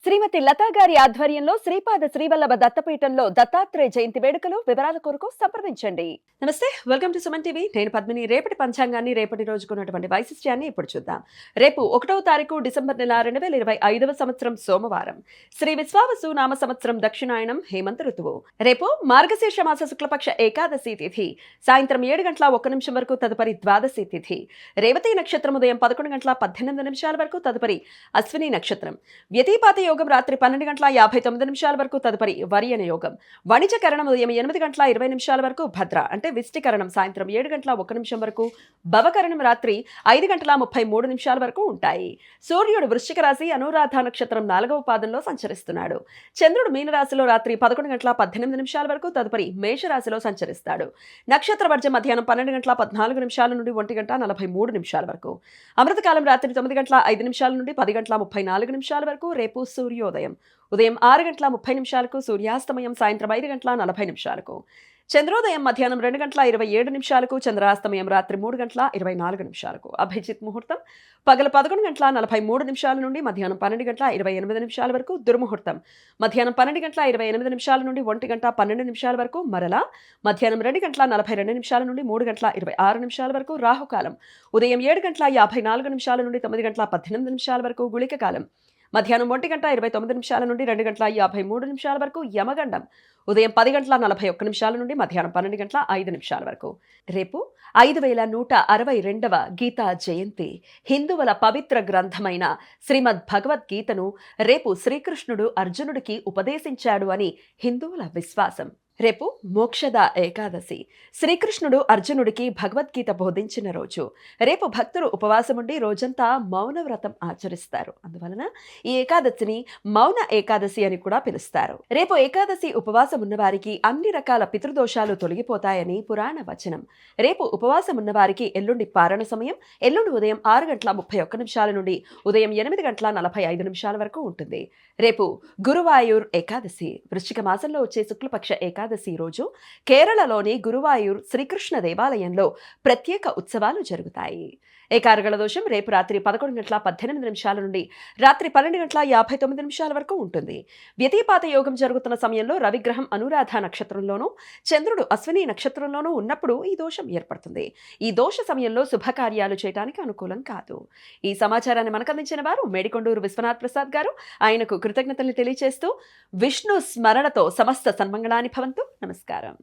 శ్రీమతి లతా గారి ఆధ్వర్యంలో శ్రీపాద శ్రీవల్లభ దత్తపీఠంలో దత్తాత్రేయ జయంతి వేడుకలు. వివరాల కొరకు సంప్రదించండి. నమస్తే, వెల్కమ్ టు సుమన్ టీవీ. నేను పద్మిని. రేపటి పంచాంగాన్ని, రేపటి రోజుకున్నటువంటి వైశిష్ట్యాన్ని ఇప్పుడు చూద్దాం. రేపు 1వ తారీఖు డిసెంబర్ నెల 2025వ సంవత్సరం సోమవారం. శ్రీ విశ్వావసు నామ సంవత్సరం దక్షిణాయనం హేమంత ఋతువు. రేపు మార్గశీర్ష మాస శుక్లపక్ష ఏకాదశి తిథి సాయంత్రం 7:01 వరకు, తదుపరి ద్వాదశి తిథి. రేవతి నక్షత్రం ఉదయం 11:18 వరకు, తదుపరి అశ్విని నక్షత్రం. వ్యతిపాత యోగం రాత్రి 12:59 వరకు, తదుపరి వరియన యోగం. వణిజకరణం ఉదయం 8:20 వరకు, భద్ర అంటే విష్టికరణం సాయంత్రం 7:01 వరకు, భవకరణం రాత్రి 5:33 వరకు ఉంటాయి. సూర్యుడు వృశ్చిక రాశి అనురాధ నక్షత్రం 4వ పాదంలో సంచరిస్తున్నాడు. చంద్రుడు మీనరాశిలో రాత్రి 11:18 వరకు, తదుపరి మేషరాశిలో సంచరిస్తాడు. నక్షత్ర వర్జం మధ్యాహ్నం 12:14 నుండి 1:43 వరకు. అమృతకాలం రాత్రి 9:05 నుండి 10:34 వరకు. రేపు సూర్యోదయం ఉదయం 6:30 సూర్యాస్తమయం సాయంత్రం 5:40. చంద్రోదయం మధ్యాహ్నం 2:27, చంద్రాస్తమయం రాత్రి 3:24. అభిజిత్ ముహూర్తం పగలు 11:43 నుండి మధ్యాహ్నం 12:28 వరకు. దుర్ముహూర్తం మధ్యాహ్నం 12:28 నుండి 1:12 వరకు. మరలా మధ్యాహ్నం 2:42 నుండి 3:26 వరకు. రాహుకాలం ఉదయం 7:54 నుండి 9:18 వరకు. గుళిక కాలం మధ్యాహ్నం 1:29 నుండి 2:53 వరకు. యమగండం ఉదయం 10:41 నుండి మధ్యాహ్నం 12:05 వరకు. రేపు 5162వ గీతా జయంతి. హిందువుల పవిత్ర గ్రంథమైన శ్రీమద్ భగవద్గీతను రేపు శ్రీకృష్ణుడు అర్జునుడికి ఉపదేశించాడు అని హిందువుల విశ్వాసం. రేపు మోక్షద ఏకాదశి. శ్రీకృష్ణుడు అర్జునుడికి భగవద్గీత బోధించిన రోజు. రేపు భక్తులు ఉపవాసముండి రోజంతా మౌన వ్రతం ఆచరిస్తారు. అందువలన ఈ ఏకాదశిని మౌన ఏకాదశి అని కూడా పిలుస్తారు. రేపు ఏకాదశి ఉపవాసం ఉన్నవారికి అన్ని రకాల పితృదోషాలు తొలగిపోతాయని పురాణ వచనం. రేపు ఉపవాసం ఉన్నవారికి ఎల్లుండి పారణ సమయం. ఎల్లుండి ఉదయం 6:31 నుండి ఉదయం 8:45 వరకు ఉంటుంది. రేపు గురువాయూర్ ఏకాదశి. వృశ్చిక మాసంలో వచ్చే శుక్లపక్ష ఏకాదశి రోజు కేరళలోని గురువాయూర్ శ్రీకృష్ణ దేవాలయంలో ప్రత్యేక ఉత్సవాలు జరుగుతాయి. ఏకార్గళ దోషం రేపు రాత్రి 11:18 నుండి రాత్రి 12:59 వరకు ఉంటుంది. వ్యతిపాత యోగం జరుగుతున్న సమయంలో రవిగ్రహం అనురాధ నక్షత్రంలోనూ చంద్రుడు అశ్విని నక్షత్రంలోనూ ఉన్నప్పుడు ఈ దోషం ఏర్పడుతుంది. ఈ దోష సమయంలో శుభకార్యాలు చేయడానికి అనుకూలం కాదు. ఈ సమాచారాన్ని మనకు అందించిన వారు మేడికొండూరు విశ్వనాథ్ ప్రసాద్ గారు. ఆయనకు కృతజ్ఞతలు తెలియజేస్తూ విష్ణు స్మరణతో సమస్త సన్మంగళాని భవంతు. నమస్కారం.